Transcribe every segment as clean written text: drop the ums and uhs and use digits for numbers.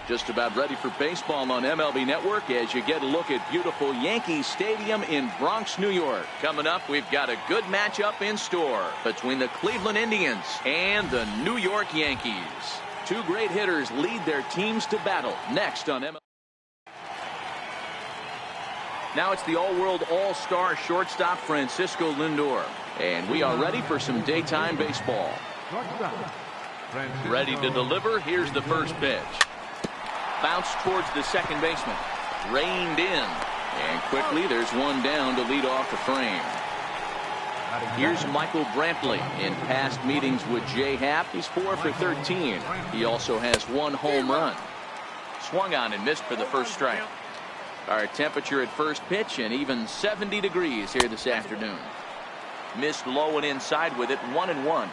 Just about ready for baseball on MLB Network as you get a look at beautiful Yankee Stadium in Bronx, New York. Coming up, we've got a good matchup in store between the Cleveland Indians and the New York Yankees. Two great hitters lead their teams to battle. Next on MLB. Now it's the all-world all-star shortstop Francisco Lindor. And we are ready for some daytime baseball. Ready to deliver. Here's the first pitch. Bounce towards the second baseman. Reined in. And quickly there's one down to lead off the frame. Here's Michael Brantley. In past meetings with Jay Happ, he's 4 for 13. He also has one home run. Swung on and missed for the first strike. Our temperature at first pitch and even 70 degrees here this afternoon. Missed low and inside with it, 1-1.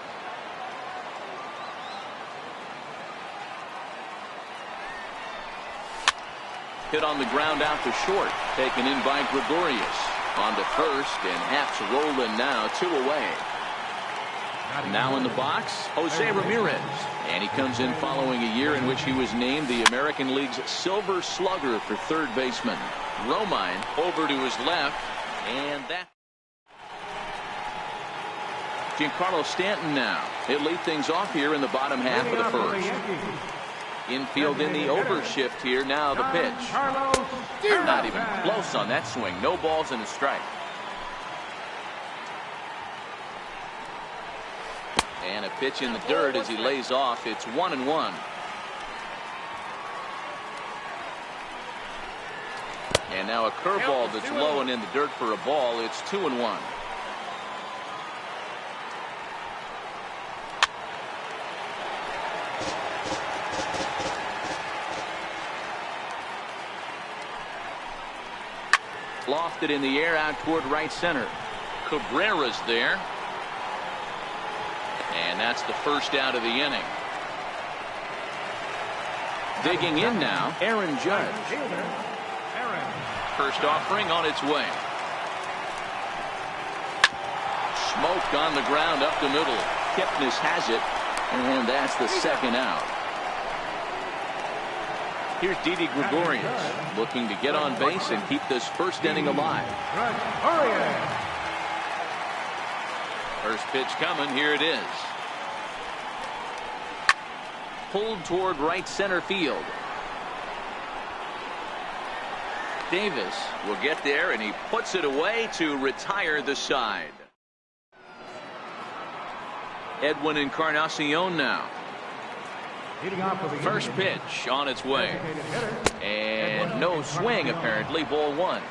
Hit on the ground out to short. Taken in by Gregorius. On to first, and Happ's rolling now, 2 away. Now in the box, Jose Ramirez. And he comes in following a year in which he was named the American League's Silver Slugger for third baseman. Romine over to his left, and that. Giancarlo Stanton now. He'll lead things off here in the bottom half of the first. Infield in the overshift here. Now the pitch. Not even close on that swing. No balls and a strike. And a pitch in the dirt as he lays off. It's 1-1. And now a curveball that's low and in the dirt for a ball. It's 2-1. Lofted in the air out toward right center. Cabrera's there. And that's the first out of the inning. Digging in now, Aaron Judge. First offering on its way. Smoked on the ground up the middle. Kipnis has it, and that's the second out. Here's Didi Gregorius looking to get on base and keep this first inning alive. First pitch coming. Here it is. Pulled toward right center field. Davis will get there, and he puts it away to retire the side. Edwin Encarnacion now. First pitch on its way. And no swing apparently. Ball 1.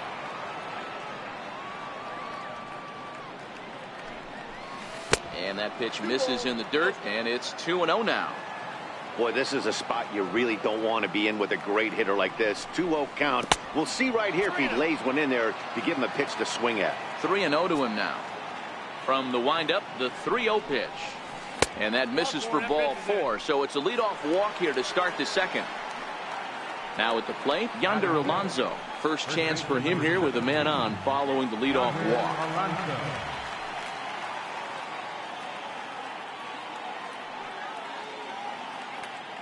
And that pitch misses in the dirt, and it's 2-0 now. Boy, this is a spot you really don't want to be in with a great hitter like this. 2-0 count. We'll see right here if he lays one in there to give him a pitch to swing at. 3-0 to him now. From the windup, the 3-0 pitch. And that misses for ball 4. So it's a leadoff walk here to start the second. Now at the plate, Yonder Alonso. First chance for him here with a man on following the leadoff walk.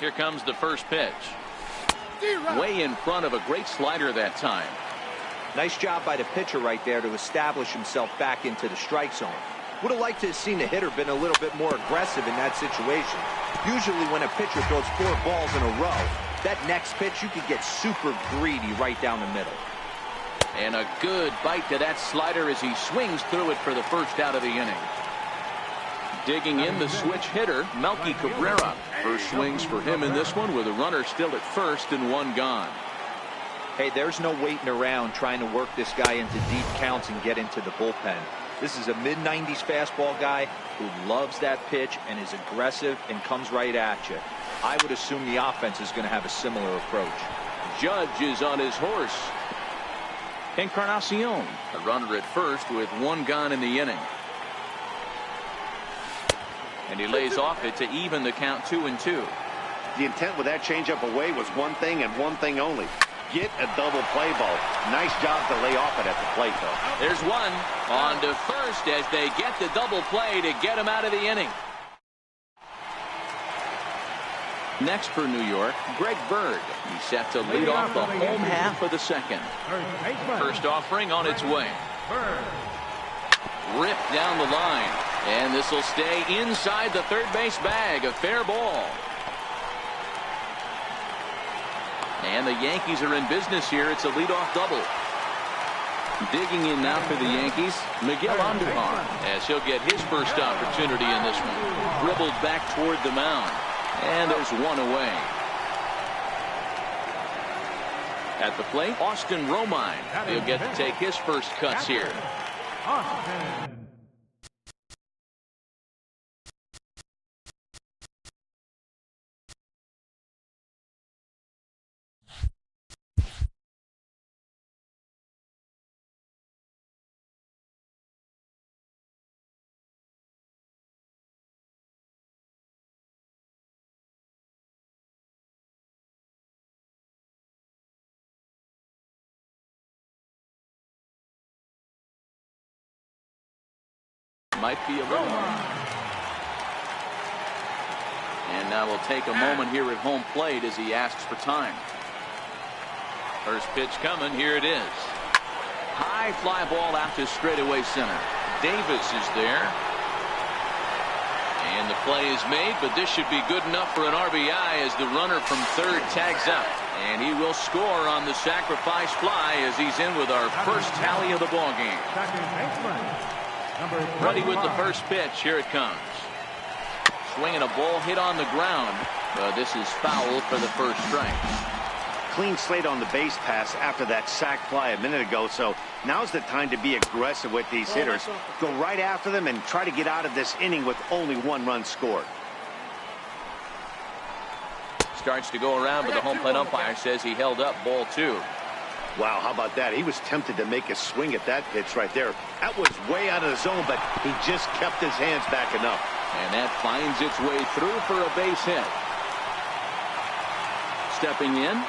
Here comes the first pitch. Way in front of a great slider that time. Nice job by the pitcher right there to establish himself back into the strike zone. Would have liked to have seen the hitter been a little bit more aggressive in that situation. Usually when a pitcher throws 4 balls in a row, that next pitch you could get super greedy right down the middle. And a good bite to that slider as he swings through it for the first out of the inning. Digging in the switch hitter, Melky Cabrera. First swings for him in this one with a runner still at first and 1 gone. Hey, there's no waiting around trying to work this guy into deep counts and get into the bullpen. This is a mid-90s fastball guy who loves that pitch and is aggressive and comes right at you. I would assume the offense is going to have a similar approach. Judge is on his horse. Encarnacion, a runner at first with 1 gone in the inning. And he lays off it to even the count 2-2. The intent with that changeup away was one thing and one thing only. Get a double play ball. Nice job to lay off it at the plate, though. There's one on to first as they get the double play to get him out of the inning. Next for New York, Greg Bird. He's set to lead off the home half of the second. First offering on its way. Ripped down the line. And this will stay inside the third base bag. A fair ball. And the Yankees are in business here. It's a leadoff double. Digging in now for the Yankees, Miguel Andujar, as he'll get his first opportunity in this one. Dribbled back toward the mound. And there's one away. At the plate, Austin Romine. He'll get to take his first cuts here. Might be a little. And now we'll take a moment here at home plate as he asks for time. First pitch coming. Here it is. High fly ball out to straightaway center. Davis is there. And the play is made, but this should be good enough for an RBI as the runner from third tags out. And he will score on the sacrifice fly as he's in with our first tally of the ball game. Ready with the first pitch. Here it comes. Swinging a ball hit on the ground. This is foul for the first strike. Clean slate on the base pass after that sac fly a minute ago, so now's the time to be aggressive with these hitters. Go right after them and try to get out of this inning with only one run scored. Starts to go around, but the home plate umpire says he held up ball two. Wow, how about that? He was tempted to make a swing at that pitch right there. That was way out of the zone, but he just kept his hands back enough. And that finds its way through for a base hit. Stepping in.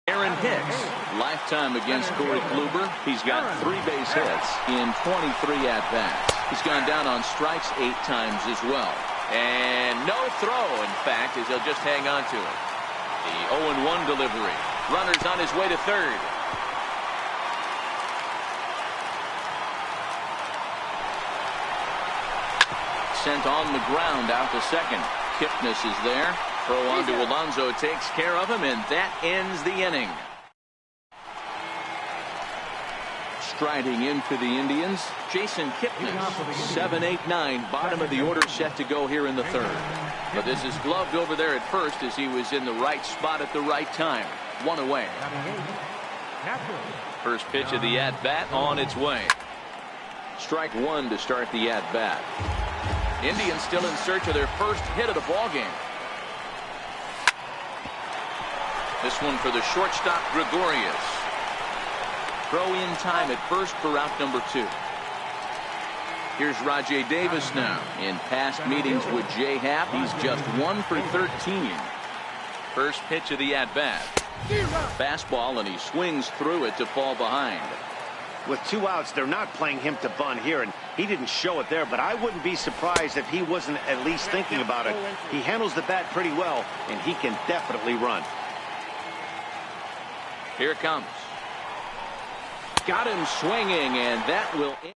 Aaron Hicks, lifetime against Corey Kluber. He's got 3 base hits in 23 at-bats. He's gone down on strikes 8 times as well. And no throw, in fact, as he'll just hang on to it. The 0-1 delivery. Runner's on his way to third. Sent on the ground out to second. Kipnis is there. Throw on to Alonso takes care of him, and that ends the inning. Striding in for the Indians, Jason Kipnis, 7-8-9, bottom of the order set to go here in the third. But this is gloved over there at first as he was in the right spot at the right time. One away. First pitch of the at-bat on its way. Strike one to start the at-bat. Indians still in search of their first hit of the ballgame. This one for the shortstop, Gregorius. Throw in time at first for out number 2. Here's Rajay Davis now. In past meetings with Jay Happ, he's just 1 for 13. First pitch of the at-bat. Fastball, and he swings through it to fall behind. With 2 outs, they're not playing him to bunt here, and he didn't show it there, but I wouldn't be surprised if he wasn't at least thinking about it. He handles the bat pretty well, and he can definitely run. Here it comes. Got him swinging, and that will end.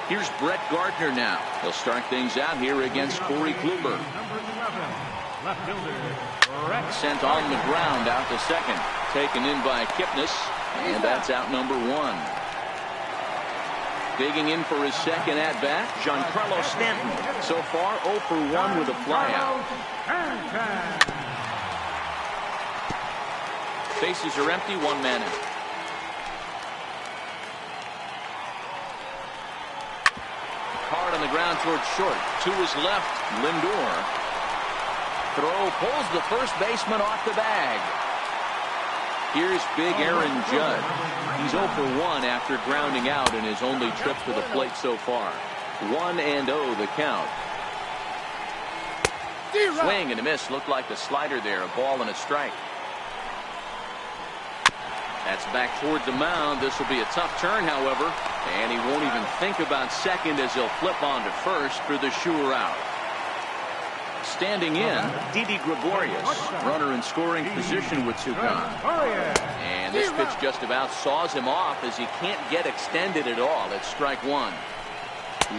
Here's Brett Gardner now. He'll start things out here against Corey Kluber. Sent on the ground out to second. Taken in by Kipnis, and that's out number 1. Digging in for his second at-bat, Giancarlo Stanton. So far, 0 for 1 with a flyout. Bases are empty, 1 man out. the ground towards short. To his left, Lindor. Throw pulls the first baseman off the bag. Here's big Aaron Judd. He's 0 for 1 after grounding out in his only trip to the plate so far. 1-0 the count. Swing and a miss. Looked like the slider there. A ball and a strike. That's back towards the mound. This will be a tough turn, however. And he won't even think about second as he'll flip on to first for the sure out. Standing in, Didi Gregorius, runner in scoring position with two gone. And this pitch just about saws him off as he can't get extended at all. It's strike one.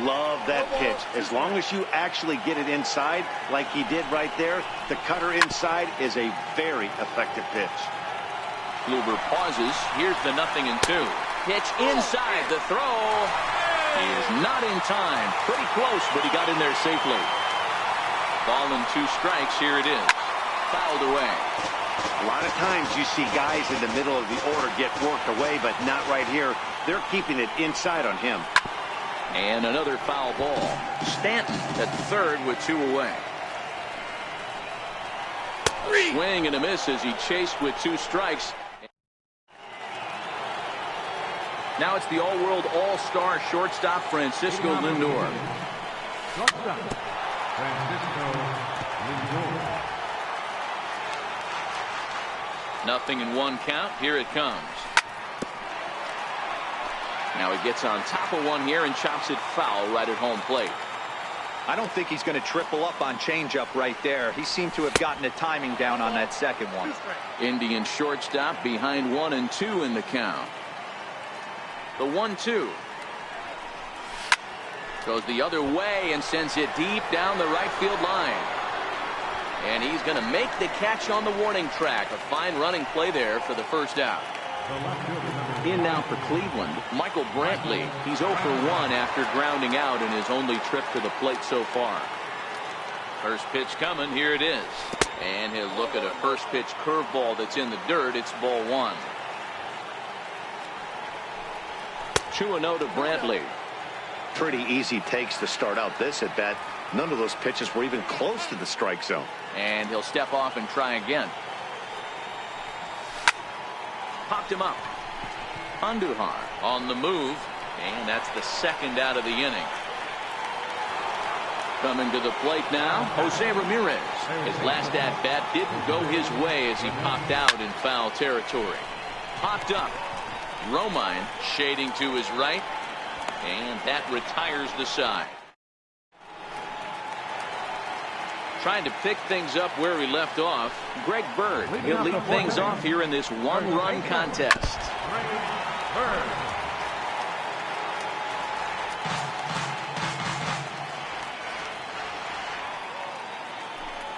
Love that pitch. As long as you actually get it inside like he did right there, the cutter inside is a very effective pitch. Kluber pauses. Here's the 0-2. Pitch inside. The throw is not in time. Pretty close, but he got in there safely. Ball and 2 strikes. Here it is. Fouled away. A lot of times you see guys in the middle of the order get worked away, but not right here. They're keeping it inside on him. And another foul ball. Stanton at third with 2 away. A swing and a miss as he chased with 2 strikes. Now it's the all-world all-star shortstop Francisco Lindor. Nothing in 1 count. Here it comes. Now he gets on top of one here and chops it foul right at home plate. I don't think he's going to triple up on changeup right there. He seemed to have gotten the timing down on that second one. Indian shortstop behind 1-2 in the count. The 1-2 goes the other way and sends it deep down the right field line. And he's going to make the catch on the warning track. A fine running play there for the first out. In now for Cleveland, Michael Brantley. He's 0 for 1 after grounding out in his only trip to the plate so far. First pitch coming. Here it is. And he'll look at a first pitch curveball that's in the dirt. It's ball 1. 2-0 to Brantley. Pretty easy takes to start out this at bat. None of those pitches were even close to the strike zone. And he'll step off and try again. Popped him up. Andujar on the move. And that's the second out of the inning. Coming to the plate now, Jose Ramirez. His last at-bat didn't go his way as he popped out in foul territory. Popped up. Romine shading to his right. And that retires the side. Trying to pick things up where he left off. Greg Bird. He'll lead things off here in this one-run contest.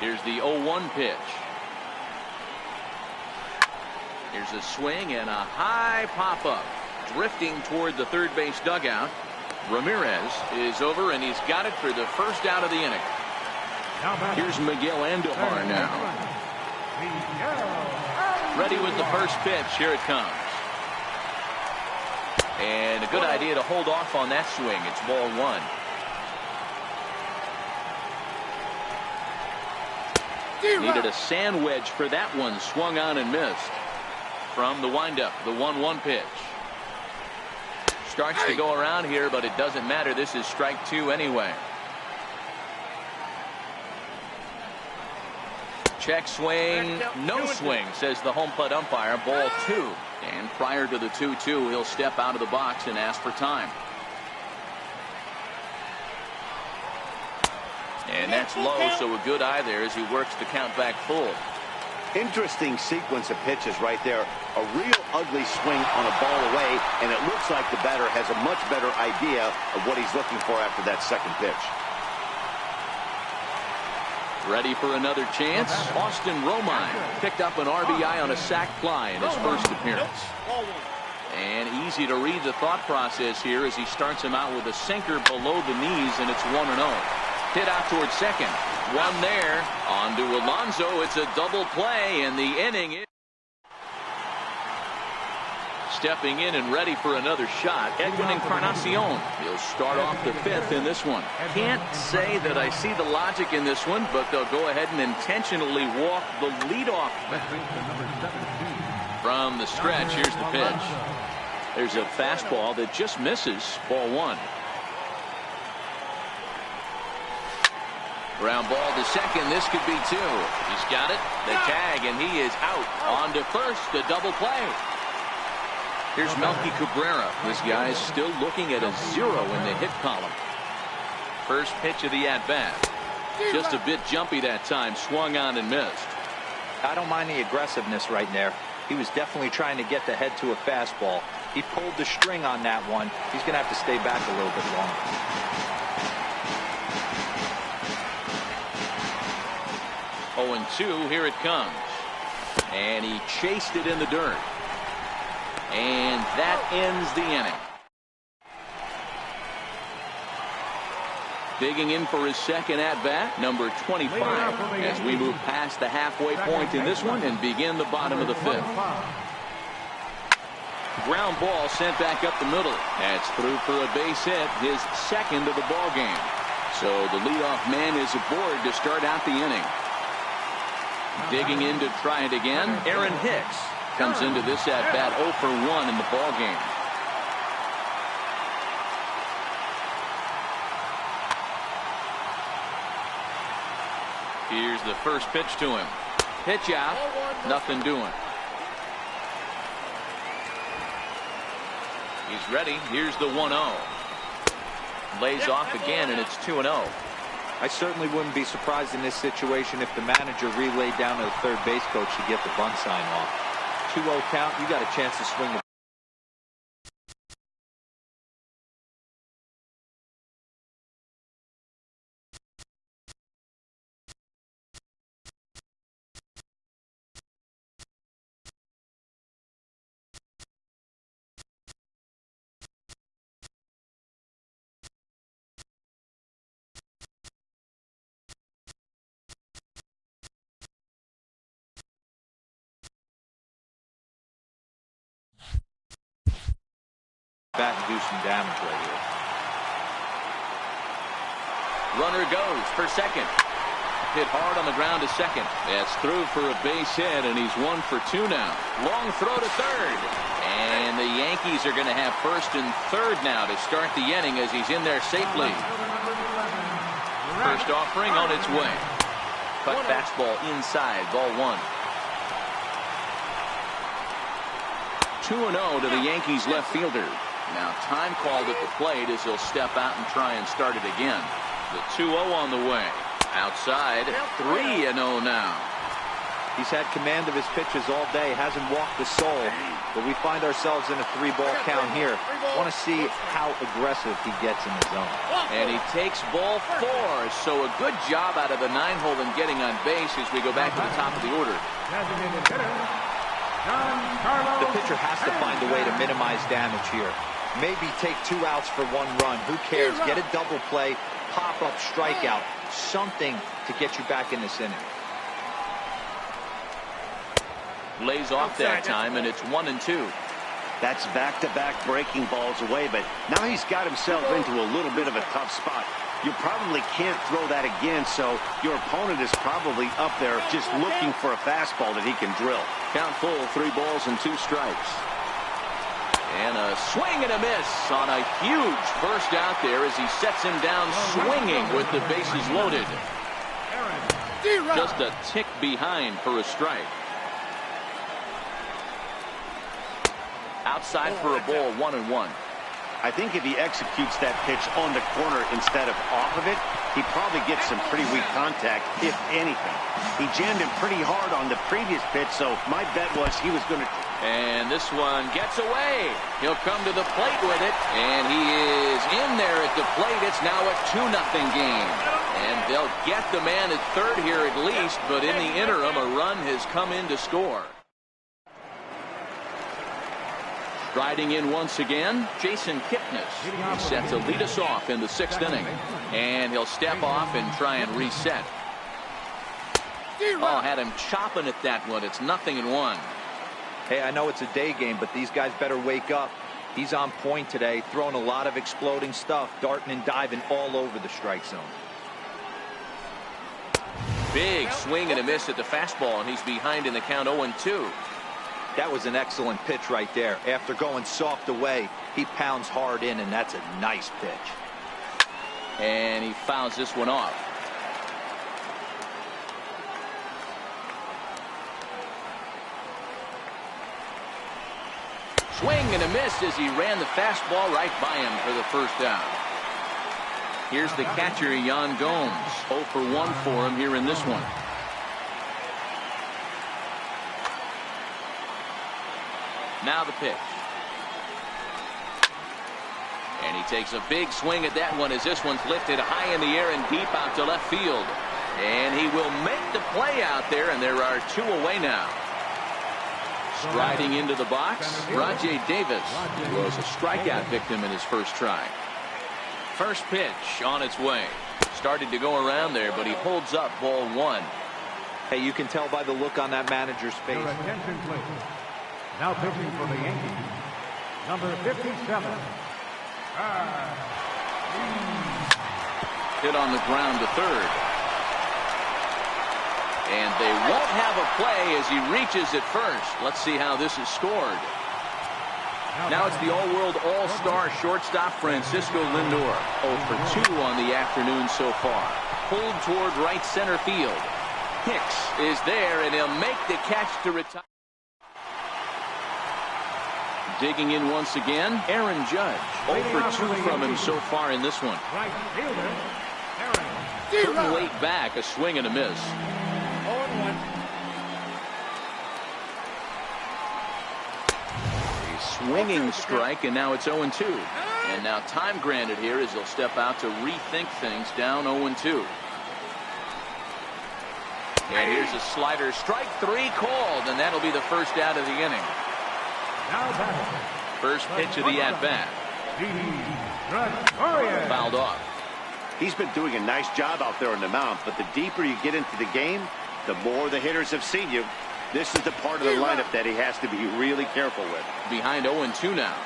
Here's the 0-1 pitch. Here's a swing and a high pop-up. Drifting toward the third base dugout. Ramirez is over, and he's got it for the first out of the inning. Here's Miguel Andujar now. Ready with the first pitch. Here it comes. And a good idea to hold off on that swing. It's ball 1. Needed a sand wedge for that one. Swung on and missed. From the windup, the 1-1 pitch. Starts to go around here, but it doesn't matter. This is strike 2 anyway. Check swing, no swing, says the home plate umpire. Ball 2. And prior to the 2-2, he'll step out of the box and ask for time. And that's low, so a good eye there as he works the count back full. Interesting sequence of pitches right there. A real ugly swing on a ball away, and it looks like the batter has a much better idea of what he's looking for after that second pitch. Ready for another chance. Austin Romine picked up an RBI on a sac fly in his first appearance. And easy to read the thought process here as he starts him out with a sinker below the knees, and it's 1-0. Hit out towards second. One there. On to Alonso. It's a double play, and the inning is. stepping in and ready for another shot, Edwin Encarnacion. He'll start off the fifth in this one. Can't say that I see the logic in this one, but they'll go ahead and intentionally walk the leadoff back. From the stretch, here's the pitch. There's a fastball that just misses. Ball one. Ground ball to second. This could be two. He's got it. The tag, and he is out. On to first. The double play. Here's Melky Cabrera. This guy's still looking at a 0 in the hit column. First pitch of the at-bat. Just a bit jumpy that time. Swung on and missed. I don't mind the aggressiveness right there. He was definitely trying to get the head to a fastball. He pulled the string on that one. He's going to have to stay back a little bit longer. 0-2, here it comes. And he chased it in the dirt. And that ends the inning. Digging in for his second at-bat, number 25, as we move past the halfway point in this one and begin the bottom of the fifth. Ground ball sent back up the middle. That's through for a base hit, his second of the ball game. So the leadoff man is aboard to start out the inning. Digging in to try it again, Aaron Hicks comes into this at-bat 0 for 1 in the ball game. Here's the first pitch to him. Pitch out, nothing doing. He's ready. Here's the 1-0. Lays off again, and it's 2-0. I certainly wouldn't be surprised in this situation if the manager relayed down to the third base coach to get the bunt sign off. 2-0 count, you got a chance to swing the bat and do some damage right here. Runner goes for second. Hit hard on the ground to second. That's through for a base hit, and he's 1 for 2 now. Long throw to third. And the Yankees are going to have first and third now to start the inning as he's in there safely. First offering on its way. Cut fastball inside, ball 1. 2-0 to the Yankees left fielder. Now time called at the plate as he'll step out and try and start it again. The 2-0 on the way. Outside, 3-0 now. He's had command of his pitches all day, hasn't walked a soul, but we find ourselves in a 3-ball count here. Want to see how aggressive he gets in the zone. And he takes ball 4, so a good job out of the 9-hole in getting on base as we go back to the top of the order. The pitcher has to find a way to minimize damage here. Maybe take 2 outs for 1 run. Who cares? Get a double play, pop up, strikeout, something to get you back in this inning. Lays off that time, and it's 1-2. That's back-to-back breaking balls away, but now he's got himself into a little bit of a tough spot. You probably can't throw that again, so your opponent is probably up there just looking for a fastball that he can drill. Count full, 3 balls and 2 strikes. And a swing and a miss on a huge first out there as he sets him down swinging with the bases loaded. Just a tick behind for a strike. Outside for a ball, 1-1. I think if he executes that pitch on the corner instead of off of it, he probably gets some pretty weak contact, if anything. He jammed him pretty hard on the previous pitch, so my bet was he was going to... And this one gets away. He'll come to the plate with it, and he is in there at the plate. It's now a 2-0 game. And they'll get the man at third here at least, but in the interim, a run has come in to score. Striding in once again, Jason Kipnis is set to lead us off in the 6th inning. And he'll step off and try and reset. Oh, had him chopping at that one. It's 0-1. Hey, I know it's a day game, but these guys better wake up. He's on point today, throwing a lot of exploding stuff, darting and diving all over the strike zone. Big swing and a miss at the fastball, and he's behind in the count 0-2. That was an excellent pitch right there. After going soft away, he pounds hard in, and that's a nice pitch. And he fouls this one off. Swing and a miss as he ran the fastball right by him for the first down. Here's the catcher, Yan Gomes. 0 for 1 for him here in this one. Now the pitch. And he takes a big swing at that one as this one's lifted high in the air and deep out to left field. And he will make the play out there, and there are 2 away now. Striding into the box, Rajay Davis was a strikeout victim in his first try. First pitch on its way. Started to go around there, but he holds up ball 1. Hey, you can tell by the look on that manager's face. Your attention, please. Now pitching for the Yankees, number 57. Hit on the ground to third. And they won't have a play as he reaches at first. Let's see how this is scored. Now it's the all-world all-star shortstop Francisco Lindor. 0 for 2 on the afternoon so far. Pulled toward right center field. Hicks is there, and he'll make the catch to retire. Digging in once again, Aaron Judge. 0 for 2 from him so far in this one. Right fielder, Putting weight back, a swing and a miss. 0-1. Swinging strike, and now it's 0-2. And now time granted here as he'll step out to rethink things, down 0-2. And here's a slider, strike 3 called, and that'll be the first out of the inning. Now batting. First pitch of the at-bat. Fouled off. He's been doing a nice job out there on the mound, but the deeper you get into the game, the more the hitters have seen you. This is the part of the lineup that he has to be really careful with. Behind 0-2 now.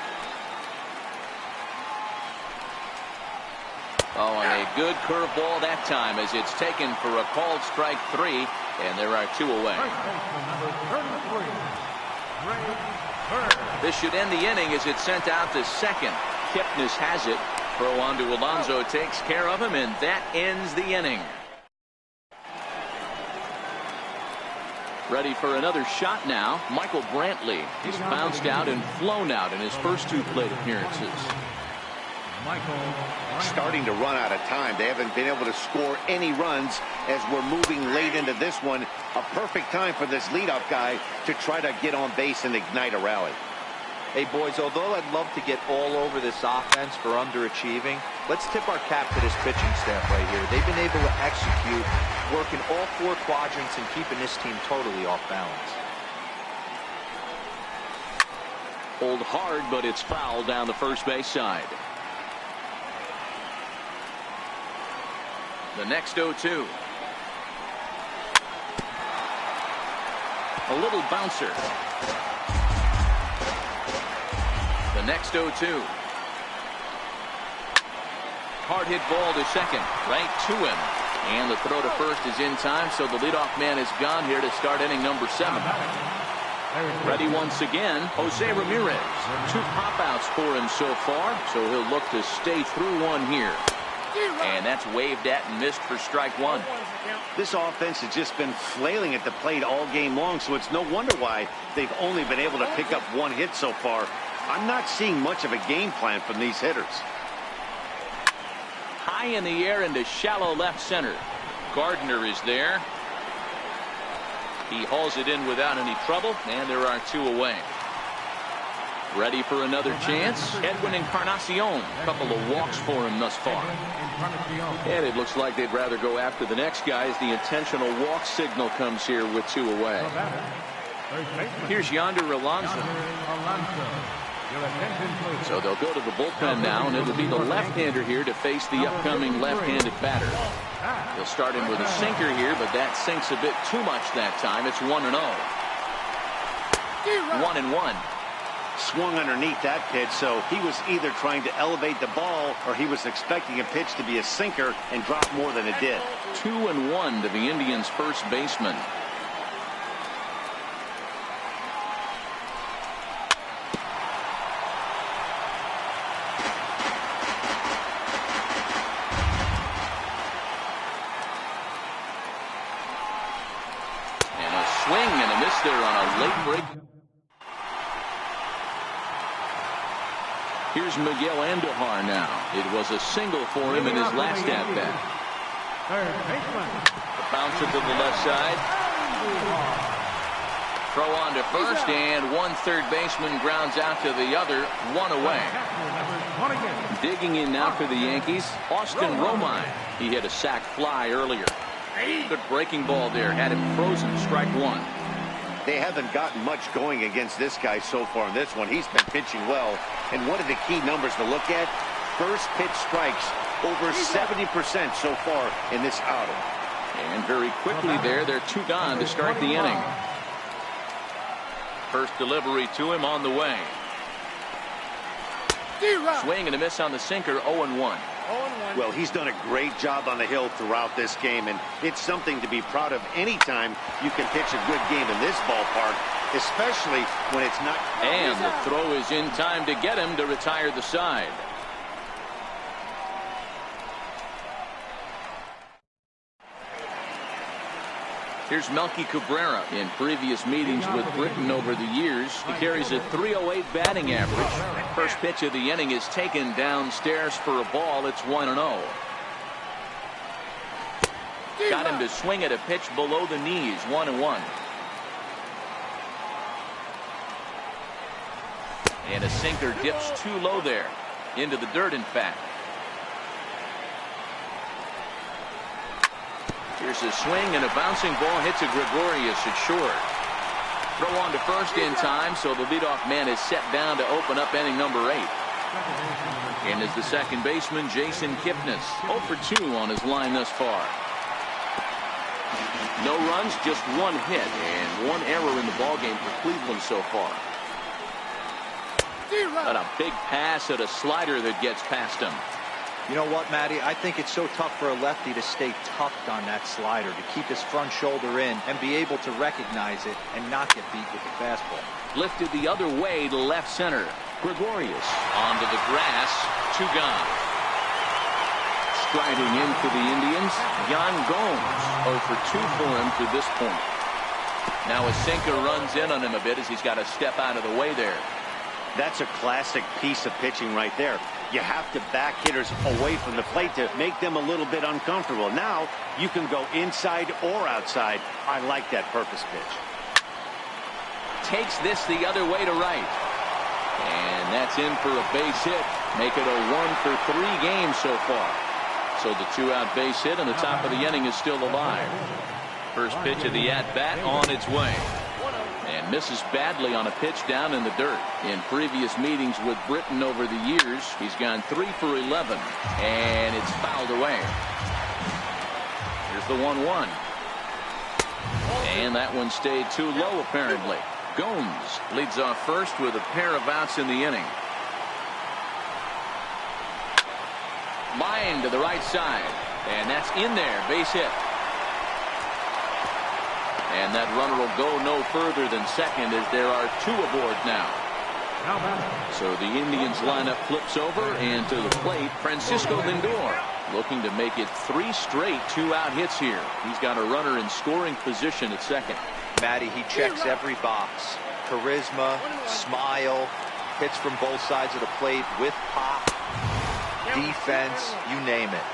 Oh, and a good curveball that time as it's taken for a called strike 3, and there are 2 away. This should end the inning as it's sent out to second. Kipnis has it. Throw on to Alonso takes care of him, and that ends the inning. Ready for another shot now, Michael Brantley. He's bounced out and flown out in his first 2 plate appearances. Starting to run out of time. They haven't been able to score any runs as we're moving late into this one. A perfect time for this leadoff guy to try to get on base and ignite a rally. Hey, boys, although I'd love to get all over this offense for underachieving, let's tip our cap to this pitching staff right here. They've been able to execute, working all 4 quadrants and keeping this team totally off balance. Pulled hard, but it's fouled down the first base side. The next 0-2. A little bouncer. The next 0-2. Hard hit ball to second, right to him. And the throw to first is in time, so the leadoff man is gone here to start inning number 7. Ready once again, Jose Ramirez. 2 pop-outs for him so far, so he'll look to stay through one here. And that's waved at and missed for strike 1. This offense has just been flailing at the plate all game long, so it's no wonder why they've only been able to pick up 1 hit so far. I'm not seeing much of a game plan from these hitters. High in the air into shallow left center. Gardner is there. He hauls it in without any trouble, and there are 2 away. Ready for another chance? Edwin Encarnacion. A couple of walks for him thus far. And it looks like they'd rather go after the next guy as the intentional walk signal comes here with 2 away. Here's Yonder Alonso. So they'll go to the bullpen now, and it'll be the left-hander here to face the upcoming left-handed batter. He'll start in with a sinker here, but that sinks a bit too much that time. It's 1-0. 1-1. Swung underneath that pitch, so he was either trying to elevate the ball or he was expecting a pitch to be a sinker and drop more than it did. 2-1 to the Indians' first baseman. And a swing and a miss there on a late break. Here's Miguel Andujar now. It was a single for him in his last at-bat. Third baseman. The bouncer to the left side. Throw on to first, and one third baseman grounds out to the other, one away. Digging in now for the Yankees, Austin Romine. He hit a sac fly earlier. Good breaking ball there, had him frozen, strike one. They haven't gotten much going against this guy so far in this one. He's been pitching well. And what are the key numbers to look at? First pitch strikes, over 70% so far in this outing. And very quickly there, they're two gone to start the inning. First delivery to him on the way. Swing and a miss on the sinker, 0-1. Well, he's done a great job on the hill throughout this game, and it's something to be proud of anytime you can pitch a good game in this ballpark, especially when it's not. And the throw is in time to get him to retire the side. Here's Melky Cabrera. In previous meetings with Britain over the years, he carries a .308 batting average. First pitch of the inning is taken downstairs for a ball. It's 1-0. Got him to swing at a pitch below the knees, 1-1. And a sinker dips too low there. Into the dirt, in fact. Here's a swing, and a bouncing ball hits a Gregorius at short. Throw on to first in time, so the leadoff man is set down to open up inning number 8. And is the second baseman, Jason Kipnis. 0 for 2 on his line thus far. No runs, just one hit, and one error in the ballgame for Cleveland so far. But a big pass at a slider that gets past him. You know what, Matty? I think it's so tough for a lefty to stay tucked on that slider, to keep his front shoulder in and be able to recognize it and not get beat with the fastball. Lifted the other way to left center. Gregorius onto the grass. 2 gone. Striding in for the Indians, Yan Gomes. 0 for 2 for him to this point. Now a sinker runs in on him a bit as he's got to step out of the way there. That's a classic piece of pitching right there. You have to back hitters away from the plate to make them a little bit uncomfortable. Now you can go inside or outside. I like that purpose pitch. Takes this the other way to right. And that's in for a base hit. Make it a 1 for 3 games so far. So the 2-out base hit and the top of the inning is still alive. First pitch of the at-bat on its way. And misses badly on a pitch down in the dirt. In previous meetings with Britain over the years, he's gone 3 for 11. And it's fouled away. Here's the 1-1. And that one stayed too low, apparently. Gomes leads off first with a pair of outs in the inning. Line to the right side. And that's in there. Base hit. And that runner will go no further than second as there are 2 aboard now. So the Indians lineup flips over, and to the plate, Francisco Lindor, looking to make it 3 straight 2-out hits here. He's got a runner in scoring position at second. Matty, he checks every box. Charisma, smile, hits from both sides of the plate with pop, defense, you name it.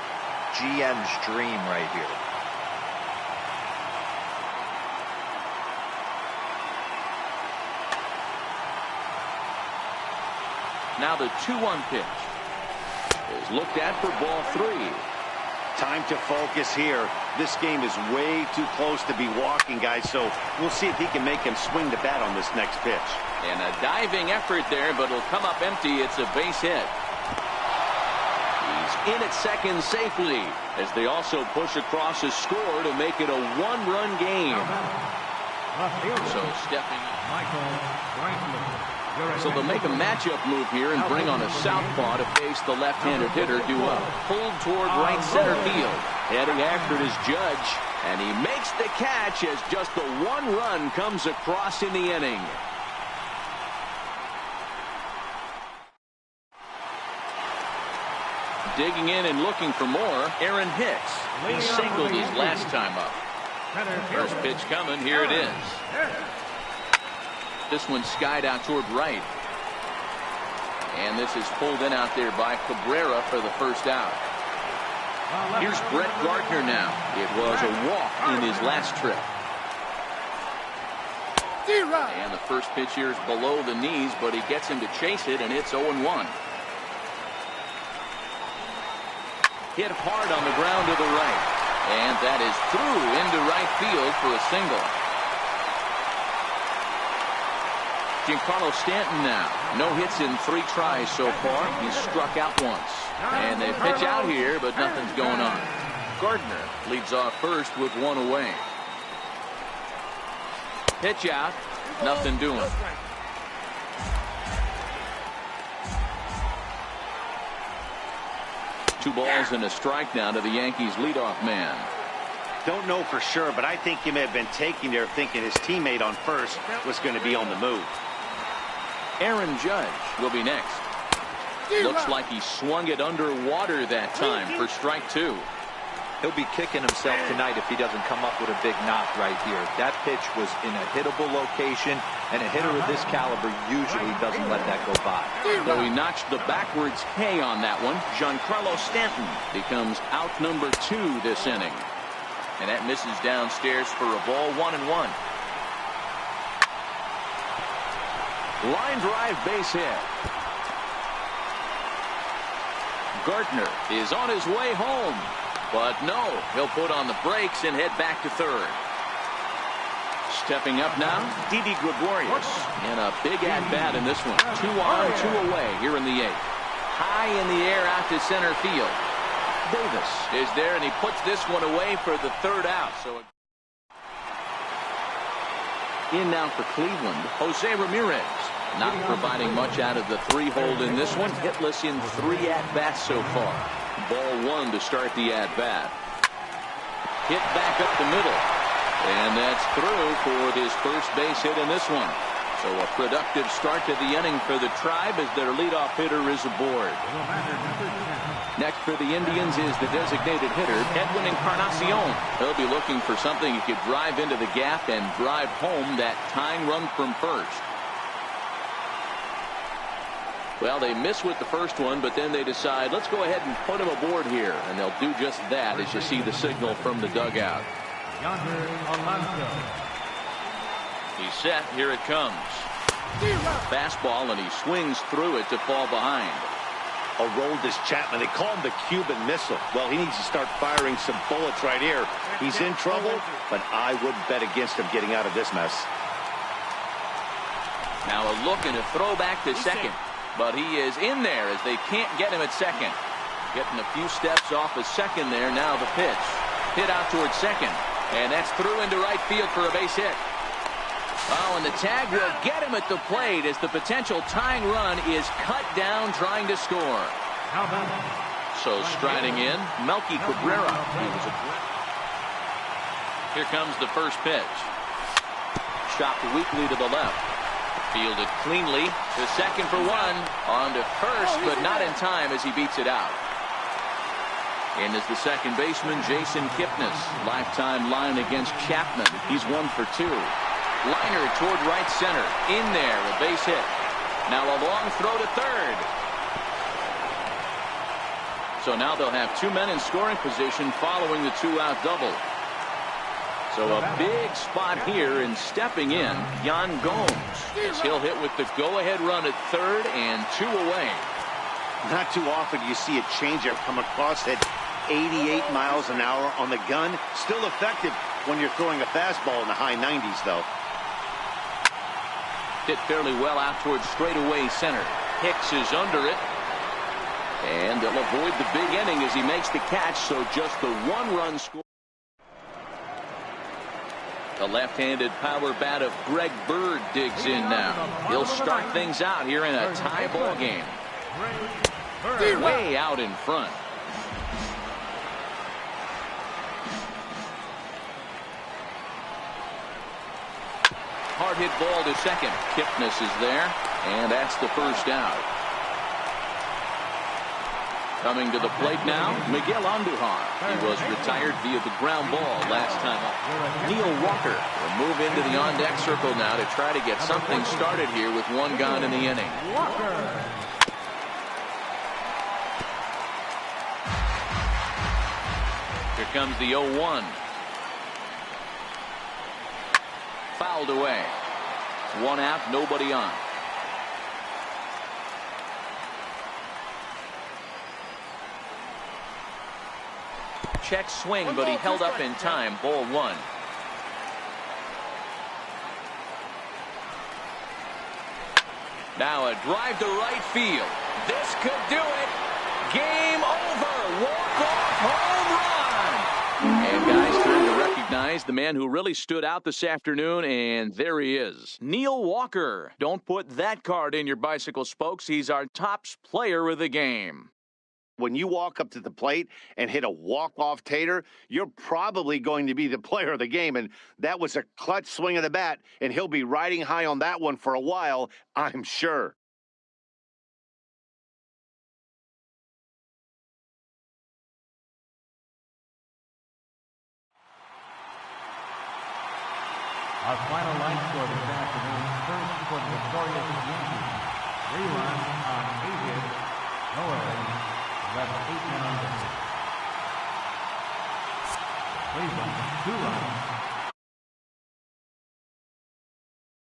GM's dream right here. Now the 2-1 pitch is looked at for ball 3. Time to focus here. This game is way too close to be walking, guys, so we'll see if he can make him swing the bat on this next pitch. And a diving effort there, but it'll come up empty. It's a base hit. He's in at second safely as they also push across a score to make it a 1-run game. Left fielder, So stepping. Michael Brantley. So they'll make a matchup move here and bring on a southpaw to face the left-handed hitter due up. Pulled toward right center field. Heading after it is Judge. And he makes the catch as just the one run comes across in the inning. Digging in and looking for more, Aaron Hicks. He singled his last time up. First pitch coming. Here it is. This one skied out toward right. And this is pulled in out there by Cabrera for the first out. Here's Brett Gardner now. It was a walk in his last trip. And the first pitch here is below the knees, but he gets him to chase it, and it's 0-1. Hit hard on the ground to the right. And that is through into right field for a single. Giancarlo Stanton now. No hits in 3 tries so far. He's struck out once. And they pitch out here, but nothing's going on. Gardner leads off first with 1 away. Pitch out. Nothing doing. Two balls and a strike now to the Yankees leadoff man. Don't know for sure, but I think he may have been taking there thinking his teammate on first was going to be on the move. Aaron Judge will be next. Looks like he swung it underwater that time for strike 2. He'll be kicking himself tonight if he doesn't come up with a big knock right here. That pitch was in a hittable location, and a hitter of this caliber usually doesn't let that go by. Though he notched the backwards K on that one, Giancarlo Stanton becomes out number 2 this inning. And that misses downstairs for a ball, 1-1. Line drive base hit. Gardner is on his way home. But no, he'll put on the brakes and head back to third. Stepping up now, Didi Gregorius. And a big at-bat in this one. 2 on, 2 away here in the 8th. High in the air out to center field. Davis is there, and he puts this one away for the 3rd out. So in now for Cleveland, Jose Ramirez. Not providing much out of the 3-hole in this one. Hitless in 3 at-bats so far. Ball 1 to start the at-bat. Hit back up the middle. And that's through for his first base hit in this one. So a productive start to the inning for the Tribe as their leadoff hitter is aboard. Next for the Indians is the designated hitter, Edwin Encarnacion. He'll be looking for something he could drive into the gap and drive home that tying run from first. Well, they miss with the first one, but then they decide, let's go ahead and put him aboard here. And they'll do just that as you see the signal from the dugout. He's set. Here it comes. Fastball, and he swings through it to fall behind. Aroldis Chapman. They call him the Cuban Missile. Well, he needs to start firing some bullets right here. He's in trouble, but I would bet against him getting out of this mess. Now a look and a throw back to second. But he is in there as they can't get him at second. Getting a few steps off of second there. Now the pitch. Hit out towards second. And that's through into right field for a base hit. Oh, and the tag will get him at the plate as the potential tying run is cut down trying to score. So striding in, Melky Cabrera. Here comes the first pitch. Chopped weakly to the left. Fielded cleanly to second for 1. On to first, but not in time as he beats it out. And as the second baseman, Jason Kipnis. Lifetime line against Chapman. He's 1 for 2. Liner toward right center. In there, a base hit. Now a long throw to third. So now they'll have 2 men in scoring position following the 2-out double. So a big spot here, and stepping in, Yan Gomes, as he'll hit with the go-ahead run at third and 2 away. Not too often do you see a changeup come across at 88 miles an hour on the gun. Still effective when you're throwing a fastball in the high 90s, though. Hit fairly well out towards straightaway center. Hicks is under it. And they'll avoid the big inning as he makes the catch, so just the 1-run score. The left-handed power bat of Greg Bird digs in now. He'll start things out here in a tie ball game. Way out in front. Hard hit ball to second. Kipnis is there, and that's the first out. Coming to the plate now, Miguel Andujar. He was retired via the ground ball last time up. Neil Walker will move into the on-deck circle now to try to get something started here with one gone in the inning. Here comes the 0-1. Fouled away. One out, nobody on. Check swing, but he held up in time. Ball one. Now a drive to right field. This could do it. Game over. Walk-off home run. And guys, time to recognize the man who really stood out this afternoon, and there he is. Neil Walker. Don't put that card in your bicycle spokes. He's our top player of the game. When you walk up to the plate and hit a walk-off tater, you're probably going to be the player of the game. And that was a clutch swing of the bat, and he'll be riding high on that one for a while, I'm sure. Our final line score this afternoon, first for the victorious Yankees. 3 runs on 8 hits, no errors, left 8 men on base. Cleveland, 2 runs